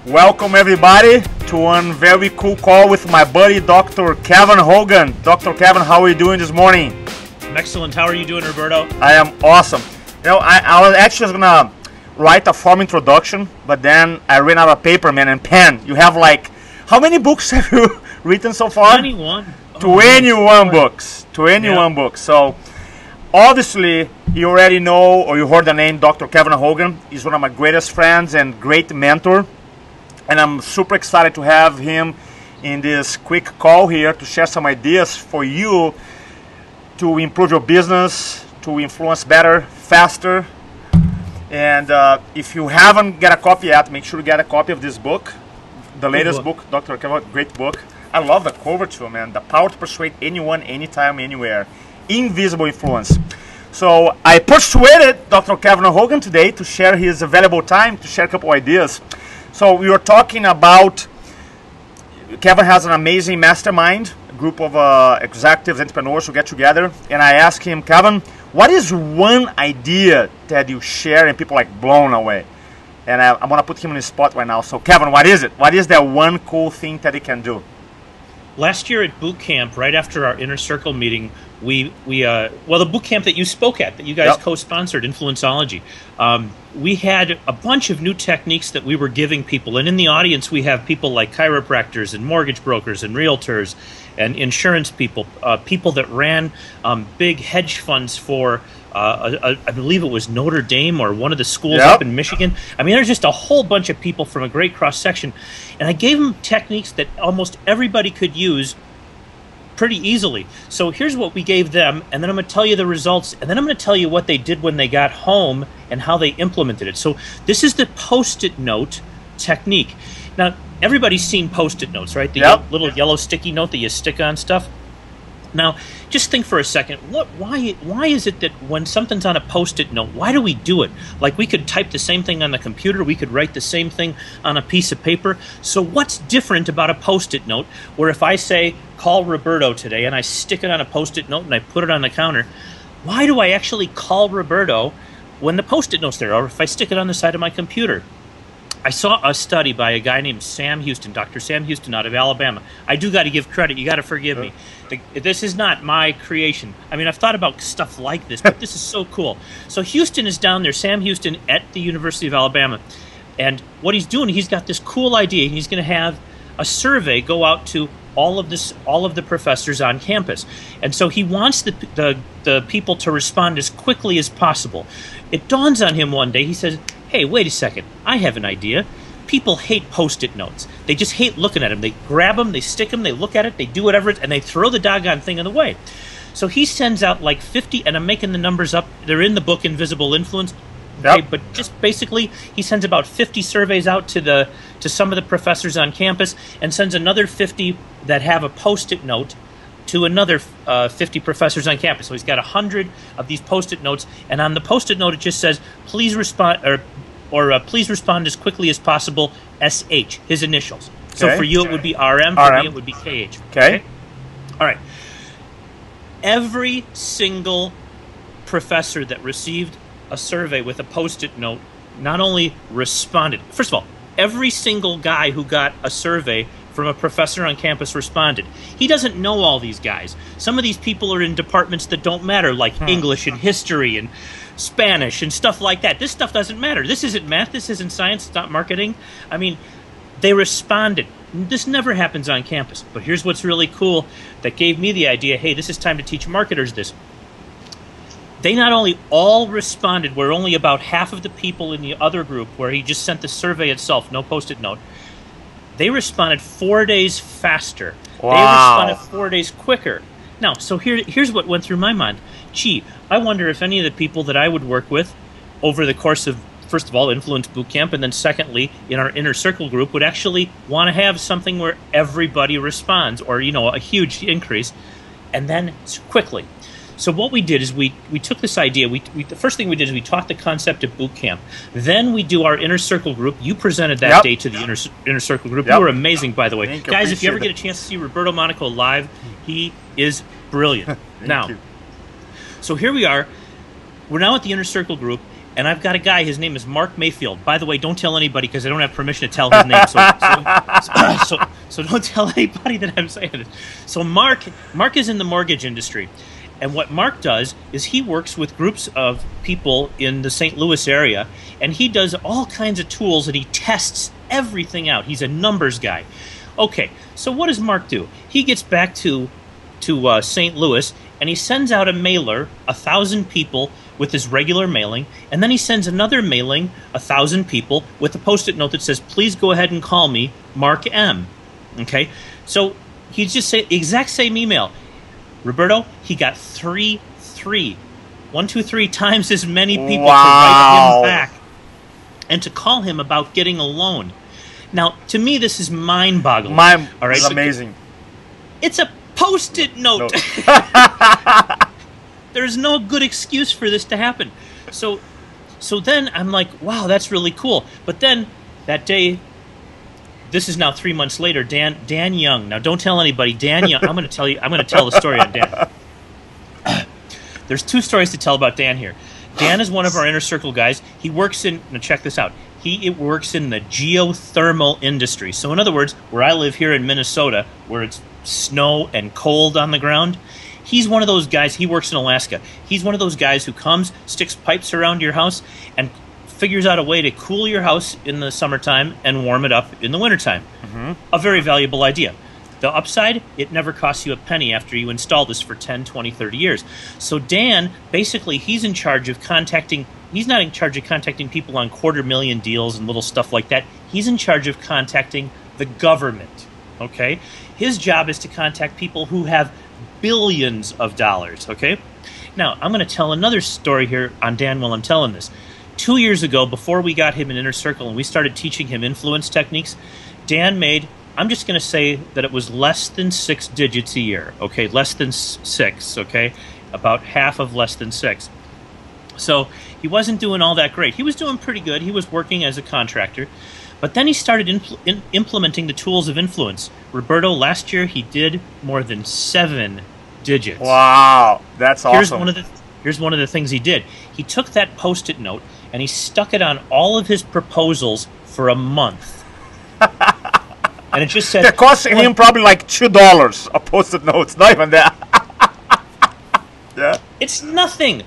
Welcome everybody to one very cool call with my buddy Dr. Kevin Hogan. Dr. Kevin, how are you doing this morning? I'm excellent. How are you doing, Roberto? I am awesome. You know, I was actually gonna write a form introduction, but then I ran out of paper, man, and pen. You have like, how many books have you written so far? 21. 21 books. 21 books. So obviously you already know, or you heard the name Dr. Kevin Hogan. He's one of my greatest friends and great mentor. And I'm super excited to have him in this quick call here to share some ideas for you to improve your business, to influence better, faster. And if you haven't got a copy yet, make sure you get a copy of this book, the latest book, Dr. Kevin, great book. I love the cover too, man. The Power to Persuade Anyone, Anytime, Anywhere. Invisible Influence. So I persuaded Dr. Kevin Hogan today to share his available time to share a couple ideas. So we were talking about, Kevin has an amazing mastermind, a group of executives, entrepreneurs who get together, and I asked him, Kevin, what is one idea that you share and people are like blown away? And I want to put him on the spot right now. So Kevin, what is it? What is that one cool thing that he can do? Last year at boot camp, right after our inner circle meeting, well, the boot camp that you spoke at, that you guys co-sponsored, InfluenceOlogy, we had a bunch of new techniques that we were giving people. And in the audience, we have people like chiropractors and mortgage brokers and realtors and insurance people, people that ran big hedge funds for, I believe it was Notre Dame or one of the schools up in Michigan. I mean, there's just a whole bunch of people from a great cross-section. And I gave them techniques that almost everybody could use pretty easily. So here's what we gave them, and then I'm going to tell you the results, and then I'm going to tell you what they did when they got home and how they implemented it. So this is the Post-it note technique. Now, everybody's seen Post-it notes, right? The little yellow sticky note that you stick on stuff. Now, just think for a second, why is it that when something's on a Post-it note, why do we do it? Like, we could type the same thing on the computer, we could write the same thing on a piece of paper. So what's different about a Post-it note, where if I say, call Roberto today, and I stick it on a Post-it note and I put it on the counter, why do I actually call Roberto when the Post-it note's there, or if I stick it on the side of my computer? I saw a study by a guy named Sam Houston, Dr. Sam Houston out of Alabama. I do got to give credit. You got to forgive me. This is not my creation. I mean, I've thought about stuff like this, but this is so cool. So Houston is down there, Sam Houston at the University of Alabama. And what he's doing, he's got this cool idea. He's going to have a survey go out to all of the professors on campus. And so he wants the people to respond as quickly as possible. It dawns on him one day, he says, hey, wait a second, I have an idea. People hate Post-it notes. They just hate looking at them. They grab them, they stick them, they look at it, they do whatever, and they throw the doggone thing in the way. So he sends out like 50, and I'm making the numbers up. They're in the book, Invisible Influence. Okay, but just basically, he sends about 50 surveys out to some of the professors on campus, and sends another 50 that have a Post-it note to another 50 professors on campus. So he's got 100 of these Post-it notes, and on the Post-it note it just says, please respond, or please respond as quickly as possible, SH, his initials. Okay. So for you it would be RM, for me it would be KH. Okay. All right. Every single professor that received a survey with a Post-it note not only responded, first of all, every single guy who got a survey from a professor on campus responded. He doesn't know all these guys. Some of these people are in departments that don't matter, like English and history and Spanish and stuff like that. This stuff doesn't matter. This isn't math. This isn't science. It's not marketing. I mean, they responded. This never happens on campus. But here's what's really cool that gave me the idea, hey, this is time to teach marketers this. They not only all responded, where only about half of the people in the other group, where he just sent the survey itself, no Post-it note, they responded 4 days faster. Wow. They responded 4 days quicker. Now, so here's what went through my mind. Gee, I wonder if any of the people that I would work with over the course of, first of all, Influence Bootcamp, and then secondly, in our inner circle group, would actually want to have something where everybody responds, or, you know, a huge increase, and then quickly. So what we did is we took this idea. The first thing we did is we taught the concept of boot camp. Then we do our inner circle group. You presented that day to the inner circle group. You were amazing, by the way. Guys, if you ever get a chance to see Roberto Monaco live, he is brilliant. Now, so here we are. We're now at the inner circle group, and I've got a guy. His name is Mark Mayfield. By the way, don't tell anybody because I don't have permission to tell his name. So don't tell anybody that I'm saying it. So Mark is in the mortgage industry, and what Mark does is he works with groups of people in the St. Louis area, and he does all kinds of tools and he tests everything out. He's a numbers guy. Okay, so what does Mark do? He gets back to St. Louis, and he sends out a mailer, 1,000 people with his regular mailing, and then he sends another mailing, 1,000 people, with a Post-it note that says, please go ahead and call me Mark M. Okay? So he just say exact same email. Roberto, he got 3 times as many people to write him back and to call him about getting a loan. Now, to me, this is mind-boggling. All right? It's amazing. It's a Post-it note. There's no good excuse for this to happen. So then I'm like, wow, that's really cool. But then that day, this is now 3 months later, Dan Young. Now don't tell anybody, Dan Young. I'm going to tell the story on Dan. There's 2 stories to tell about Dan here. Dan is one of our Inner Circle guys. He works in, now check this out. He works in the geothermal industry. So in other words, where I live here in Minnesota, where it's snow and cold on the ground, he's one of those guys. He works in Alaska. He's one of those guys who comes, sticks pipes around your house, and figures out a way to cool your house in the summertime and warm it up in the wintertime. A very valuable idea. The upside, it never costs you a penny after you install this for 10, 20, 30 years. So Dan, basically, he's in charge of contacting, he's not in charge of contacting people on $250,000 deals and little stuff like that. He's in charge of contacting the government, okay? His job is to contact people who have billions of dollars, okay? Now, I'm going to tell another story here on Dan while I'm telling this. 2 years ago, before we got him in Inner Circle and we started teaching him influence techniques, Dan made, I'm just going to say that it was less than 6 digits a year, okay? Less than 6, okay? About half of less than 6. So he wasn't doing all that great. He was doing pretty good. He was working as a contractor. But then he started implementing the tools of influence. Roberto, last year he did more than 7 digits. Wow, that's awesome. Here's one of the things he did. He took that Post-it note and he stuck it on all of his proposals for a month. And it just said... It cost him probably like $2 a Post-it note. It's not even that. Yeah. It's nothing.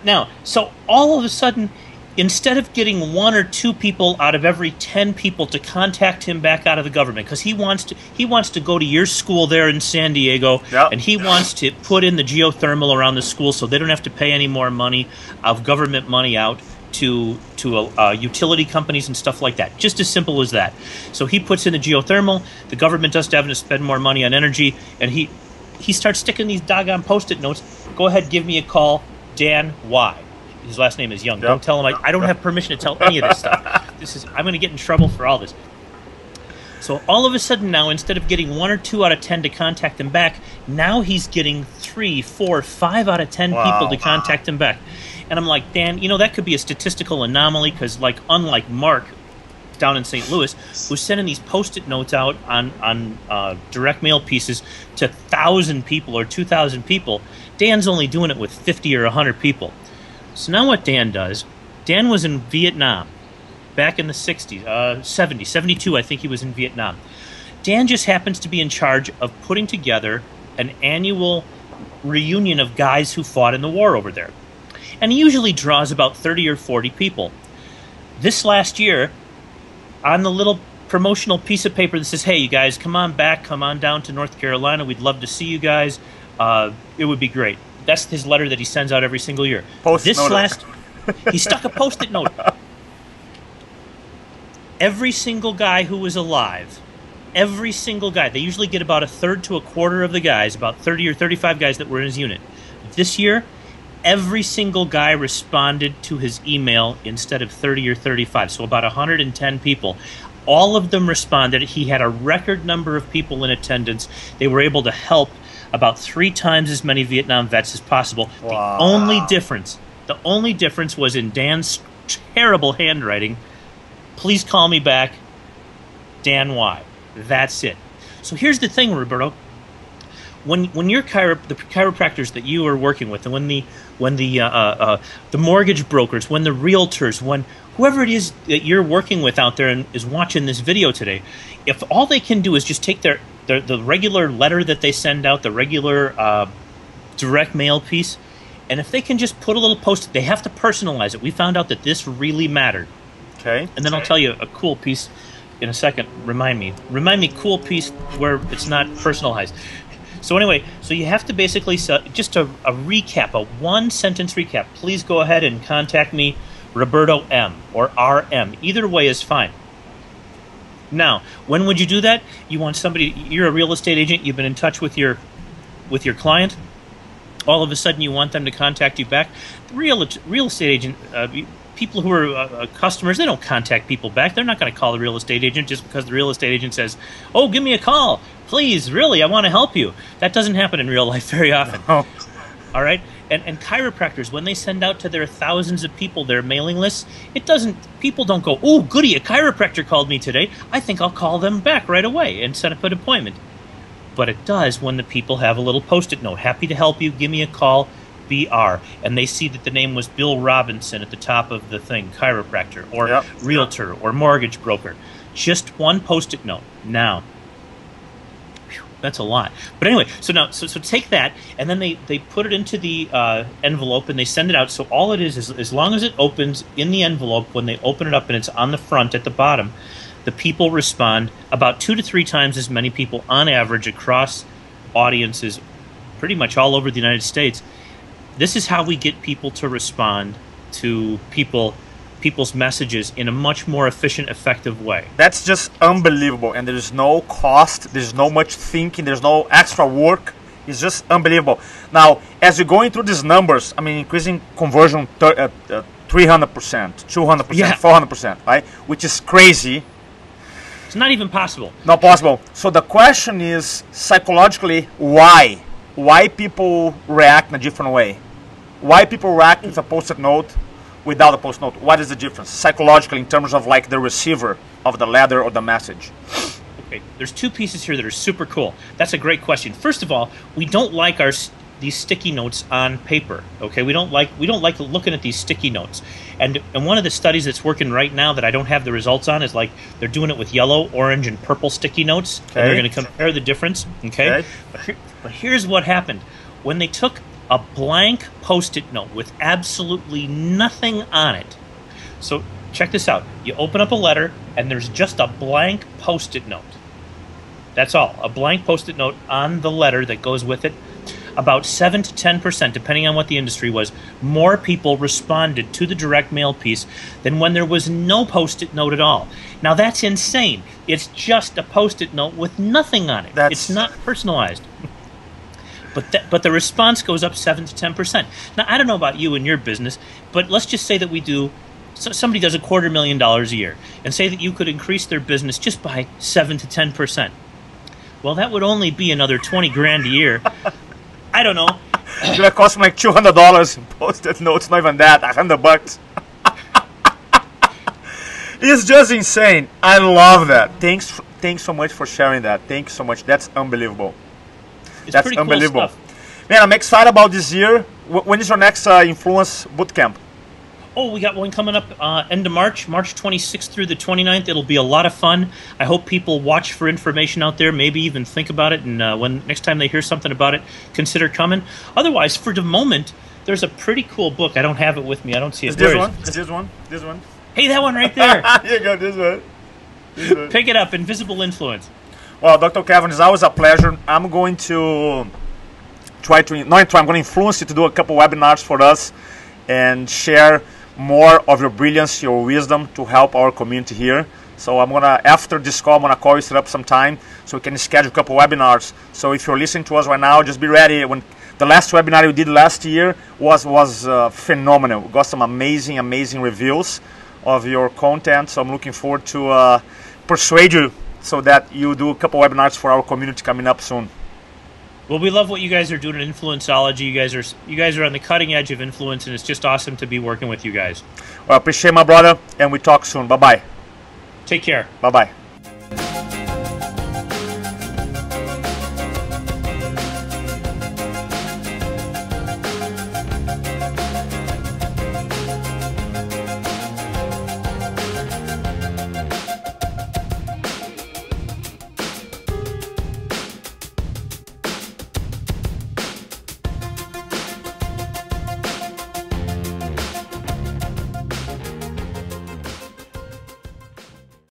Now, so all of a sudden, instead of getting 1 or 2 people out of every 10 people to contact him back out of the government, because he wants to go to your school there in San Diego, and he wants to put in the geothermal around the school so they don't have to pay any more money of government money out to utility companies and stuff like that. Just as simple as that. So he puts in the geothermal, the government doesn't have to spend more money on energy, and he starts sticking these doggone Post-it notes. Go ahead, give me a call, Dan Y. His last name is Young. Don't tell him I don't have permission to tell any of this stuff. I'm going to get in trouble for all this. So all of a sudden now, instead of getting 1 or 2 out of 10 to contact him back, now he's getting 3, 4, 5 out of 10 people to contact him back. And I'm like, Dan, you know, that could be a statistical anomaly because, like, unlike Mark down in St. Louis, who's sending these Post-it notes out on direct mail pieces to 1,000 people or 2,000 people, Dan's only doing it with 50 or 100 people. So now what Dan does, Dan was in Vietnam back in the 60s, 70s, 72 I think he was in Vietnam. Dan just happens to be in charge of putting together an annual reunion of guys who fought in the war over there. And he usually draws about 30 or 40 people. This last year, on the little promotional piece of paper that says, hey, you guys, come on back, come on down to North Carolina, we'd love to see you guys, it would be great. That's his letter that he sends out every single year. He stuck a Post-it note. Every single guy who was alive, every single guy, they usually get about 1/3 to 1/4 of the guys, about 30 or 35 guys that were in his unit. This year, every single guy responded to his email instead of 30 or 35, so about 110 people. All of them responded. He had a record number of people in attendance. They were able to help about 3 times as many Vietnam vets as possible. Wow. The only difference was in Dan's terrible handwriting. Please call me back, Dan Y. That's it. So here's the thing, Roberto. when your the chiropractors that you are working with, and when the mortgage brokers, when the realtors, when whoever it is that you're working with out there and is watching this video today, if all they can do is just take the regular letter that they send out, the regular direct mail piece, and if they can just put a little post-it, they have to personalize it. We found out that this really mattered. Okay. And then I'll tell you a cool piece in a second. Remind me, cool piece where it's not personalized. So anyway, so you have to basically, just a recap, a one-sentence recap. Please go ahead and contact me, Roberto M. or RM. Either way is fine. Now, when would you do that? You want somebody, you're a real estate agent, you've been in touch with your client, all of a sudden you want them to contact you back. The real estate agent, people who are customers, they don't contact people back. They're not going to call the real estate agent just because the real estate agent says, oh, give me a call. Please, really, I want to help you. That doesn't happen in real life very often. No. All right? And chiropractors, when they send out to their thousands of people their mailing lists, people don't go, oh, goody, a chiropractor called me today. I think I'll call them back right away and set up an appointment. But it does when the people have a little post-it note. Happy to help you. Give me a call. BR. And they see that the name was Bill Robinson at the top of the thing, chiropractor or realtor or mortgage broker. Just one post-it note. Now, whew, that's a lot. But anyway, so take that, and then they put it into the envelope and they send it out. So all it is as long as it opens in the envelope, when they open it up and it's on the front at the bottom, the people respond. About 2 to 3 times as many people on average across audiences pretty much all over the United States. This is how we get people to respond to people's messages in a much more efficient, effective way. That's just unbelievable, and there's no cost, there's no much thinking, there's no extra work. It's just unbelievable. Now, as you're going through these numbers, I mean, increasing conversion 300%, 200%, 400%, right? Which is crazy. It's not even possible. Not possible. So the question is, psychologically, why? Why people react in a different way? Why people react with a post-it note without a post-it note? What is the difference psychologically in terms of like the receiver of the letter or the message? Okay, there's 2 pieces here that are super cool. That's a great question. First of all, we don't like these sticky notes on paper. Okay, we don't like looking at these sticky notes. And one of the studies that's working right now that I don't have the results on is like they're doing it with yellow, orange, and purple sticky notes. Okay. And they're going to compare the difference. Okay. But here's what happened. When they took a blank post-it note with absolutely nothing on it. So check this out. You open up a letter and there's just a blank post-it note. That's all. A blank post-it note on the letter that goes with it. About 7 to 10%, depending on what the industry was, more people responded to the direct mail piece than when there was no post-it note at all. Now that's insane. It's just a post-it note with nothing on it. It's not personalized. But the response goes up 7 to 10%. Now I don't know about you and your business, but let's just say that somebody does $250,000 a year, and say that you could increase their business just by 7 to 10%. Well, that would only be another 20 grand a year. I don't know. It's gonna cost me like $200 in post-it notes, not even that, $100. It's just insane. I love that. Thanks so much for sharing that. Thanks so much. That's unbelievable. That's pretty unbelievable. Cool stuff. Man, I'm excited about this year. When is your next Influence Bootcamp? Oh, we got one coming up end of March 26th through the 29th. It'll be a lot of fun. I hope people watch for information out there, maybe even think about it, and when next time they hear something about it, consider coming. Otherwise, for the moment, there's a pretty cool book. I don't have it with me. I don't see it. This one. Hey, that one right there. Here you go, this one. Pick it up, Invisible Influence. Well, Dr. Kevin, it's always a pleasure. I'm going to I'm going to influence you to do a couple webinars for us and share more of your brilliance, your wisdom to help our community here. So I'm gonna, after this call, I'm gonna call you, set up some time so we can schedule a couple webinars. So if you're listening to us right now, just be ready. When the last webinar we did last year was phenomenal. We got some amazing reviews of your content. So I'm looking forward to persuade you so that you do a couple webinars for our community coming up soon. Well, we love what you guys are doing at InfluenceOlogy. You guys are on the cutting edge of influence, and it's just awesome to be working with you guys. Well, I appreciate my brother, and we talk soon. Bye-bye. Take care. Bye-bye.